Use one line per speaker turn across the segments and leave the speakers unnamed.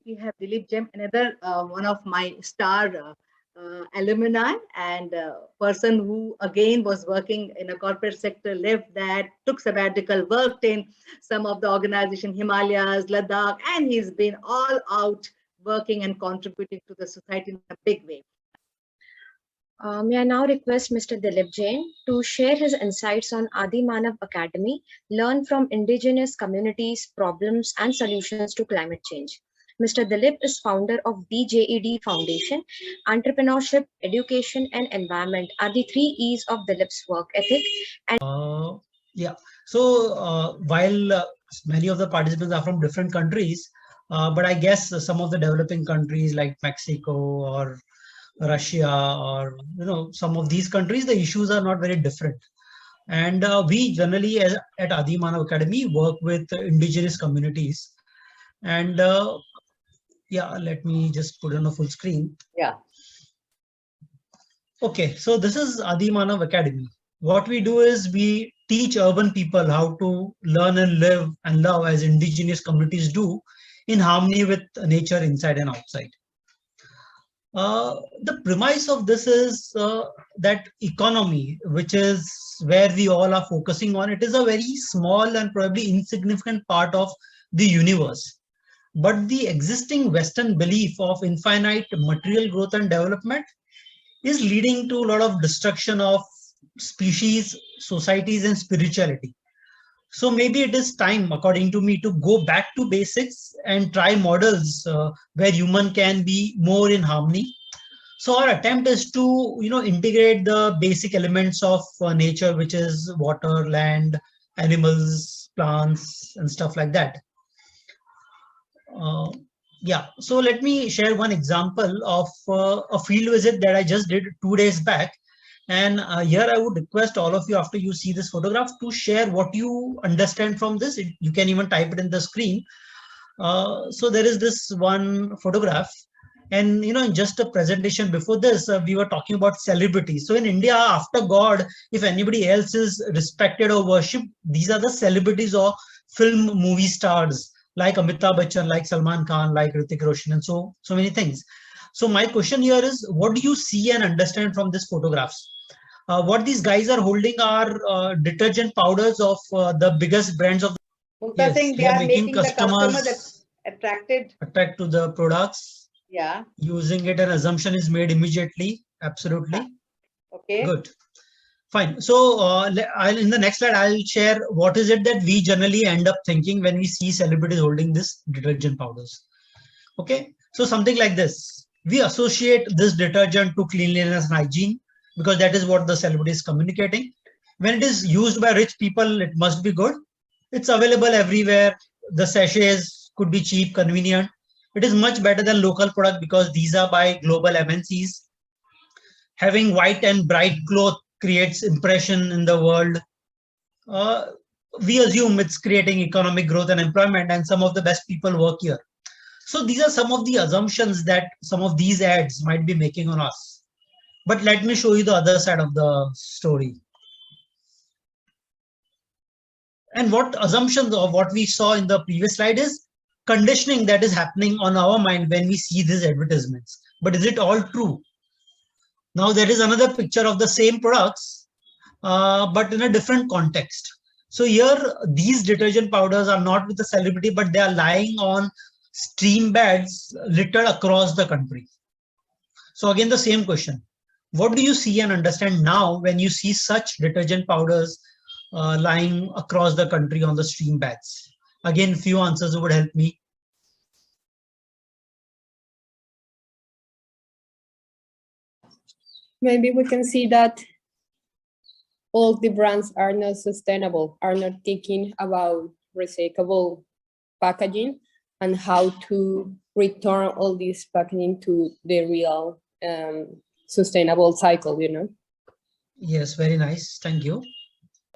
we have Dilip Jain, another one of my star alumni and person who again was working in a corporate sector, left that, took sabbatical, worked in some of the organization, Himalayas, Ladakh, and he's been all out working and contributing to the society in a big way.
May I now request Mr. Dilip Jain to share his insights on Adi Manav Academy, learn from indigenous communities, problems and solutions to climate change. Mr. Dilip is founder of DJED Foundation. Entrepreneurship, education and environment are the 3 E's of Dilip's work ethic. And
yeah, so while many of the participants are from different countries, but I guess some of the developing countries like Mexico or Russia or some of these countries, the issues are not very different. And we generally at Adi Manav Academy work with indigenous communities. And yeah, let me just put on a full screen.
Yeah.
Okay, so this is Adi Manav Academy. What we do is we teach urban people how to learn and live and love as indigenous communities do, in harmony with nature inside and outside. The premise of this is that economy, which is where we all are focusing on, it is a very small and probably insignificant part of the universe. But the existing Western belief of infinite material growth and development is leading to a lot of destruction of species, societies, and spirituality. So maybe it is time, according to me, to go back to basics and try models where human can be more in harmony. So our attempt is to, integrate the basic elements of nature, which is water, land, animals, plants, and stuff like that. Yeah, so let me share one example of a field visit that I just did 2 days back. And here I would request all of you, after you see this photograph, to share what you understand from this. You can even type it in the screen. So there is this one photograph. And, in just a presentation before this, we were talking about celebrities. So in India, after God, if anybody else is respected or worshipped, these are the celebrities or film movie stars like Amitabh Bachchan, like Salman Khan, like Hrithik Roshan, and so many things. So my question here is, what do you see and understand from these photographs? What these guys are holding are detergent powders of the biggest brands of the
Yes, they are making customers attract
to the products.
Yeah.
Using it, an assumption is made immediately. Absolutely.
Okay.
Good. Fine. So in the next slide, I'll share what is it that we generally end up thinking when we see celebrities holding this detergent powders. Okay. So something like this. We associate this detergent to cleanliness and hygiene because that is what the celebrity is communicating. When it is used by rich people, it must be good. It's available everywhere. The sachets could be cheap, convenient. It is much better than local product because these are by global MNCs. Having white and bright cloth creates impression in the world. We assume it's creating economic growth and employment, and some of the best people work here. So these are some of the assumptions that some of these ads might be making on us. But let me show you the other side of the story. And what assumptions of what we saw in the previous slide is conditioning that is happening on our mind when we see these advertisements. But is it all true? Now there is another picture of the same products, but in a different context. So here, these detergent powders are not with the celebrity, but they are lying on stream beds littered across the country. So again, the same question. What do you see and understand now when you see such detergent powders lying across the country on the stream beds? Again, few answers would help me.
Maybe we can see that all the brands are not sustainable, are not thinking about recyclable packaging and how to return all this packaging to the real sustainable cycle,
Yes, very nice. Thank you.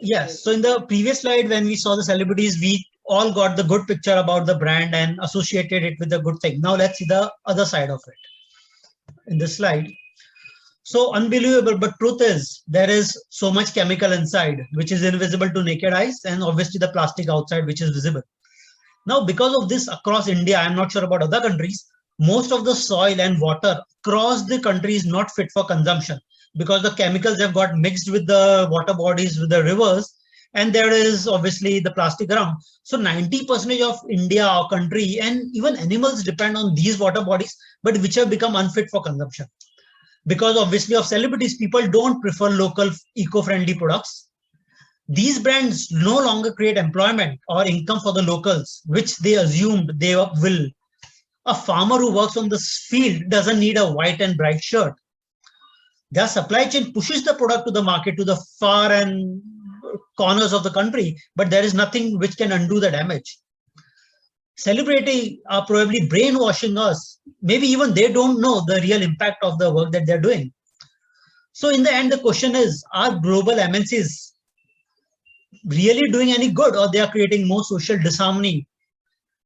Yes, so in the previous slide, when we saw the celebrities, we all got the good picture about the brand and associated it with the good thing. Now let's see the other side of it in this slide. So unbelievable, but truth is there is so much chemical inside, which is invisible to naked eyes, and obviously the plastic outside, which is visible. Now, because of this across India, I'm not sure about other countries, most of the soil and water across the country is not fit for consumption because the chemicals have got mixed with the water bodies, with the rivers, and there is obviously the plastic around. So 90% of India, our country, and even animals depend on these water bodies, but which have become unfit for consumption. Because obviously of celebrities, people don't prefer local eco-friendly products. These brands no longer create employment or income for the locals, which they assumed they will. A farmer who works on this field doesn't need a white and bright shirt. Their supply chain pushes the product to the market, to the far and corners of the country, but there is nothing which can undo the damage. Celebrities are probably brainwashing us. Maybe even they don't know the real impact of the work that they're doing. So in the end, the question is, are global MNCs really doing any good, or they are creating more social disharmony,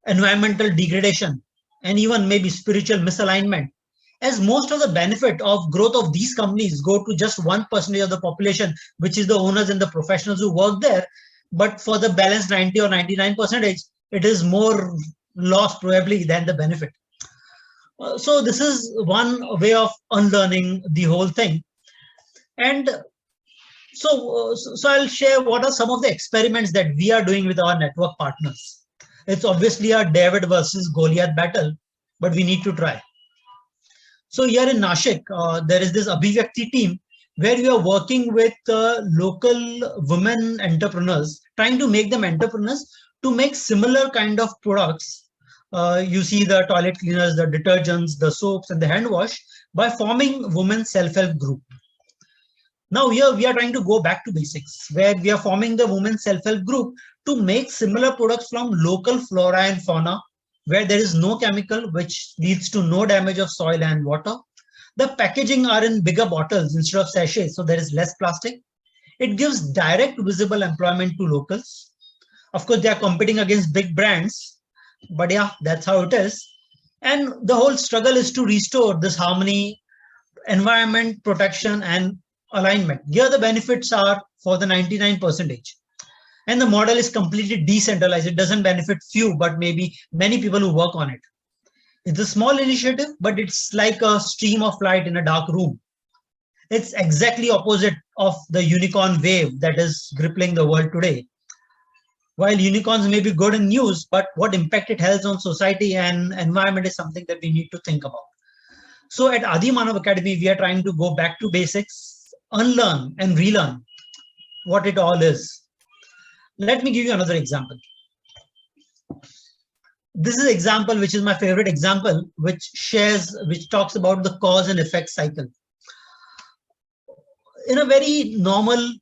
environmental degradation, and even maybe spiritual misalignment? As most of the benefit of growth of these companies go to just 1% of the population, which is the owners and the professionals who work there. But for the balance 90 or 99%, it is more loss probably than the benefit. So this is one way of unlearning the whole thing. And so I'll share what are some of the experiments that we are doing with our network partners. It's obviously a David versus Goliath battle, but we need to try. So here in Nashik, there is this Abhivyakti team where we are working with local women entrepreneurs, trying to make them entrepreneurs to make similar kind of products. You see the toilet cleaners, the detergents, the soaps, and the hand wash by forming women's self-help group. Now here we are trying to go back to basics, where we are forming the women's self-help group to make similar products from local flora and fauna, where there is no chemical, which leads to no damage of soil and water. The packaging are in bigger bottles instead of sachets, so there is less plastic. It gives direct visible employment to locals. Of course, they are competing against big brands, but yeah, that's how it is. And the whole struggle is to restore this harmony, environment, protection, and alignment. Here the benefits are for the 99%. And the model is completely decentralized. It doesn't benefit few, but maybe many people who work on it. It's a small initiative, but it's like a stream of light in a dark room. It's exactly opposite of the unicorn wave that is crippling the world today. While unicorns may be good in news, but what impact it has on society and environment is something that we need to think about. So at Adi Manav Academy, we are trying to go back to basics, unlearn and relearn what it all is. Let me give you another example. This is an example which is my favorite example, which talks about the cause and effect cycle. In a very normal,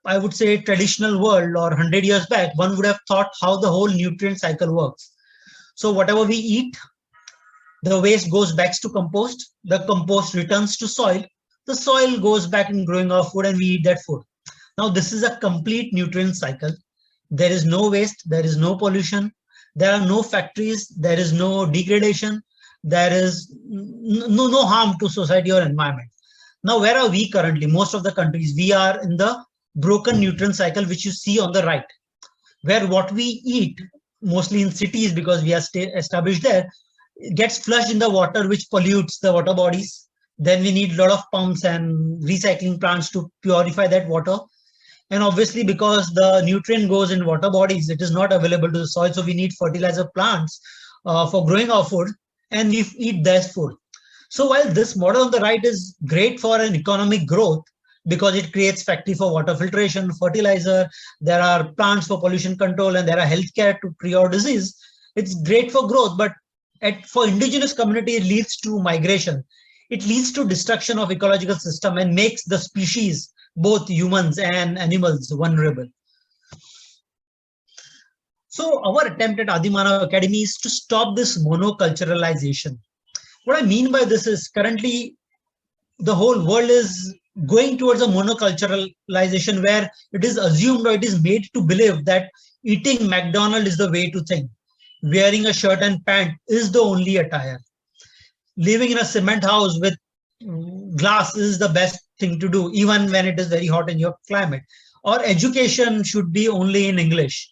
I would say, traditional world, or 100 years back, one would have thought how the whole nutrient cycle works. So whatever we eat, the waste goes back to compost, the compost returns to soil, the soil goes back in growing our food, and we eat that food. Now, this is a complete nutrient cycle. There is no waste, there is no pollution, there are no factories, there is no degradation, there is no harm to society or environment. Now, where are we currently? Most of the countries, we are in the broken nutrient cycle, which you see on the right, where what we eat, mostly in cities because we are established there, gets flushed in the water, which pollutes the water bodies. Then we need a lot of pumps and recycling plants to purify that water. And obviously, because the nutrient goes in water bodies, it is not available to the soil. So we need fertilizer plants for growing our food, and we eat this food. So while this model on the right is great for an economic growth, because it creates factory for water filtration, fertilizer, there are plants for pollution control, and there are healthcare to cure disease, it's great for growth. But for indigenous community, it leads to migration. It leads to destruction of ecological system and makes the species, both humans and animals, vulnerable. So our attempt at Adi Manav Academy is to stop this monoculturalization. What I mean by this is currently the whole world is going towards a monoculturalization, where it is assumed or it is made to believe that eating McDonald's is the way to think. Wearing a shirt and pant is the only attire. Living in a cement house with glass is the best thing to do, even when it is very hot in your climate. Or education should be only in English.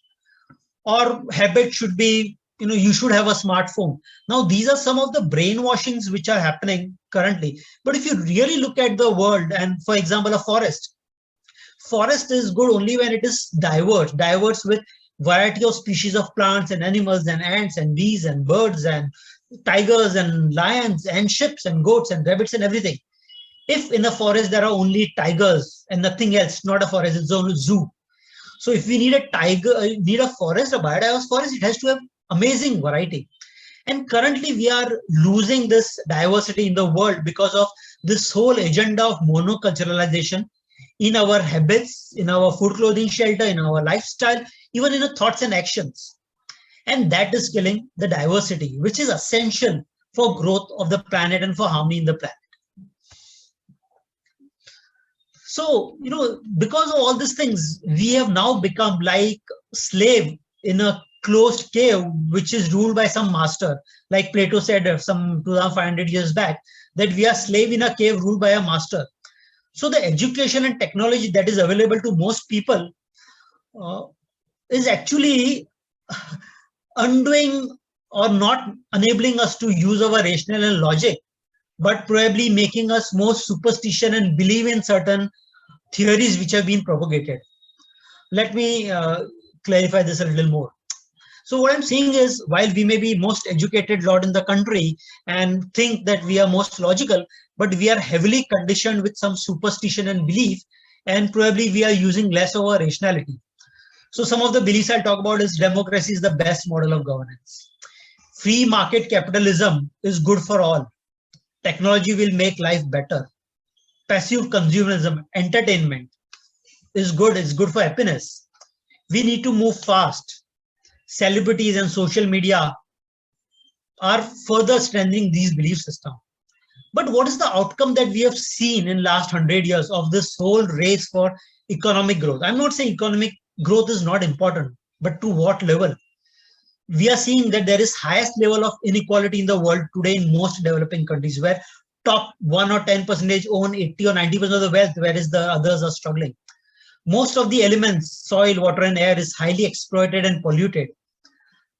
or habit should be, you should have a smartphone. Now, these are some of the brainwashings which are happening currently. But if you really look at the world, and for example, a forest is good only when it is diverse with variety of species of plants and animals and ants and bees and birds and tigers and lions and ships and goats and rabbits and everything. If in a forest there are only tigers and nothing else, not a forest, it's only zoo. So if we need a forest, a biodiverse forest, it has to have amazing variety. And currently we are losing this diversity in the world because of this whole agenda of monoculturalization in our habits, in our food, clothing, shelter, in our lifestyle, even in our thoughts and actions. And that is killing the diversity, which is essential for growth of the planet and for harmony in the planet. So, because of all these things, we have now become like slave in a closed cave, which is ruled by some master. Like Plato said some 2,500 years back, that we are slave in a cave ruled by a master. So the education and technology that is available to most people is actually undoing or not enabling us to use our rationale and logic, but probably making us more superstition and believe in certain theories which have been propagated. Let me clarify this a little more. So what I'm saying is, while we may be most educated lot in the country and think that we are most logical, but we are heavily conditioned with some superstition and belief, and probably we are using less of our rationality. So some of the beliefs I'll talk about is democracy is the best model of governance. Free market capitalism is good for all. Technology will make life better. Passive consumerism, entertainment is good. It's good for happiness. We need to move fast. Celebrities and social media are further strengthening these belief systems. But what is the outcome that we have seen in last 100 years of this whole race for economic growth? I'm not saying economic growth is not important, but to what level? We are seeing that there is highest level of inequality in the world today in most developing countries, where top 1 or 10% own 80 or 90% of the wealth, whereas the others are struggling. Most of the elements, soil, water, and air, is highly exploited and polluted.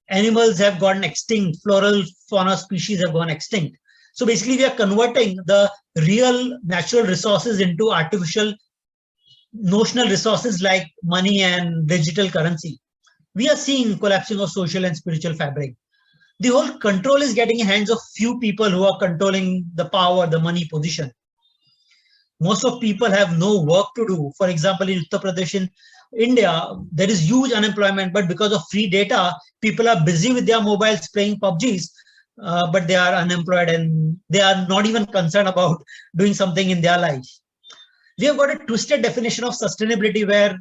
Animals have gone extinct. Floral fauna species have gone extinct. So basically, we are converting the real natural resources into artificial notional resources like money and digital currency. We are seeing collapsing of social and spiritual fabric. The whole control is getting in hands of few people who are controlling the power, the money position. Most of people have no work to do. For example, in Uttar Pradesh, in India, there is huge unemployment, but because of free data, people are busy with their mobiles playing PUBGs, but they are unemployed and they are not even concerned about doing something in their life. We have got a twisted definition of sustainability where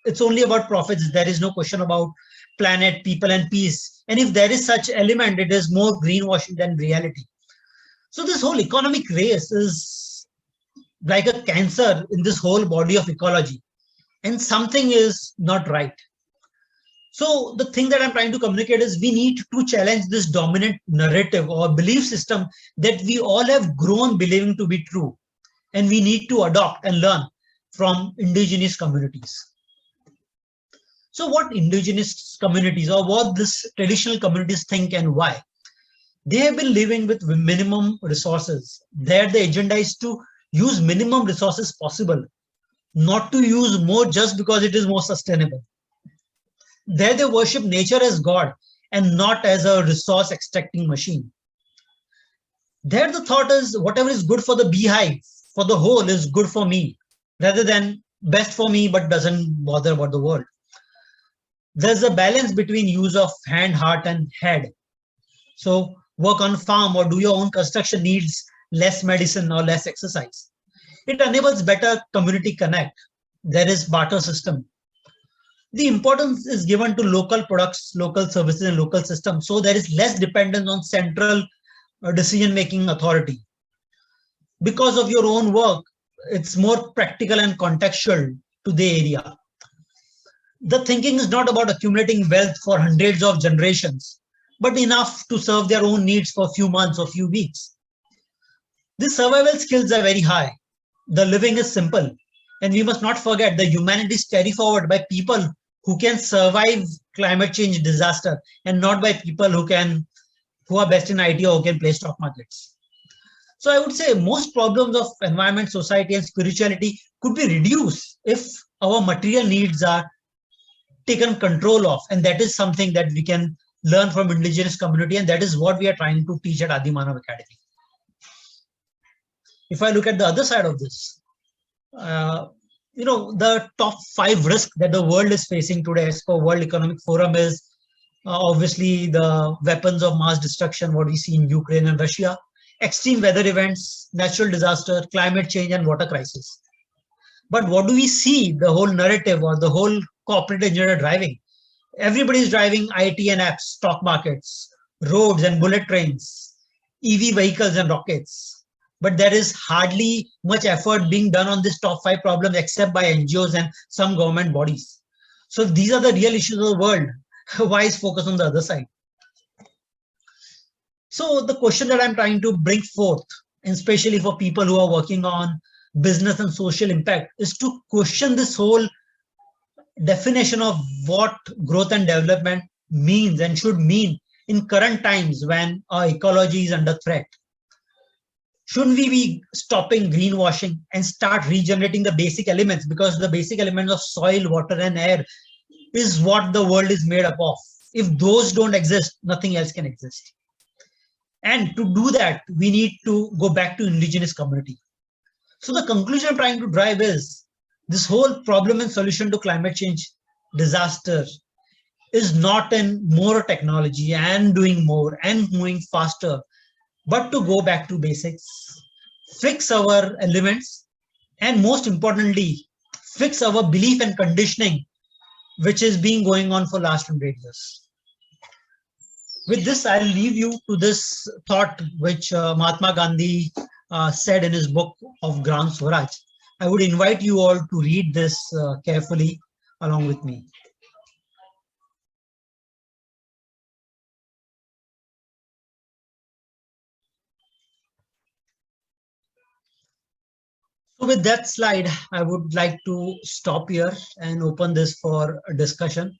it's only about profits. There is no question about planet, people, and peace. And if there is such element, it is more greenwashing than reality. So this whole economic race is like a cancer in this whole body of ecology. And something is not right. So the thing that I'm trying to communicate is we need to challenge this dominant narrative or belief system that we all have grown believing to be true. And we need to adopt and learn from indigenous communities. So what indigenous communities or what this traditional communities think and why? They have been living with minimum resources. There the agenda is to use minimum resources possible, not to use more just because it is more sustainable. There they worship nature as God and not as a resource extracting machine. There the thought is whatever is good for the beehive, for the whole, is good for me, rather than best for me but doesn't bother about the world. There's a balance between use of hand, heart, and head. So work on farm or do your own construction needs less medicine or less exercise. It enables better community connect. There is barter system. The importance is given to local products, local services, and local systems. So there is less dependence on central decision-making authority. Because of your own work, it's more practical and contextual to the area. The thinking is not about accumulating wealth for hundreds of generations, but enough to serve their own needs for a few months or few weeks. The survival skills are very high. The living is simple. And we must not forget the humanities carry forward by people who can survive climate change disaster, and not by people who are best in IT or who can play stock markets. So I would say most problems of environment, society, and spirituality could be reduced if our material needs are taken control of, and that is something that we can learn from indigenous community, and that is what we are trying to teach at Adi Manav Academy. If I look at the other side of this, the top 5 risks that the world is facing today as per World Economic Forum is obviously the weapons of mass destruction, what we see in Ukraine and Russia, extreme weather events, natural disaster, climate change, and water crisis. But what do we see the whole narrative or the whole corporate agenda driving? Everybody is driving IT and apps, stock markets, roads and bullet trains, EV vehicles and rockets. But there is hardly much effort being done on this top 5 problems except by NGOs and some government bodies. So if these are the real issues of the world, why is focus on the other side? So the question that I'm trying to bring forth, and especially for people who are working on business and social impact, is to question this whole definition of what growth and development means and should mean in current times when our ecology is under threat. Shouldn't we be stopping greenwashing and start regenerating the basic elements, because the basic elements of soil, water, and air is what the world is made up of. If those don't exist, nothing else can exist. And to do that, we need to go back to indigenous community. So the conclusion I'm trying to drive is this whole problem and solution to climate change disaster is not in more technology and doing more and moving faster, but to go back to basics, fix our elements, and most importantly, fix our belief and conditioning, which is being going on for last 100 years. With this, I'll leave you to this thought which Mahatma Gandhi said in his book of Gram Swaraj. I would invite you all to read this carefully along with me. So with that slide, I would like to stop here and open this for a discussion.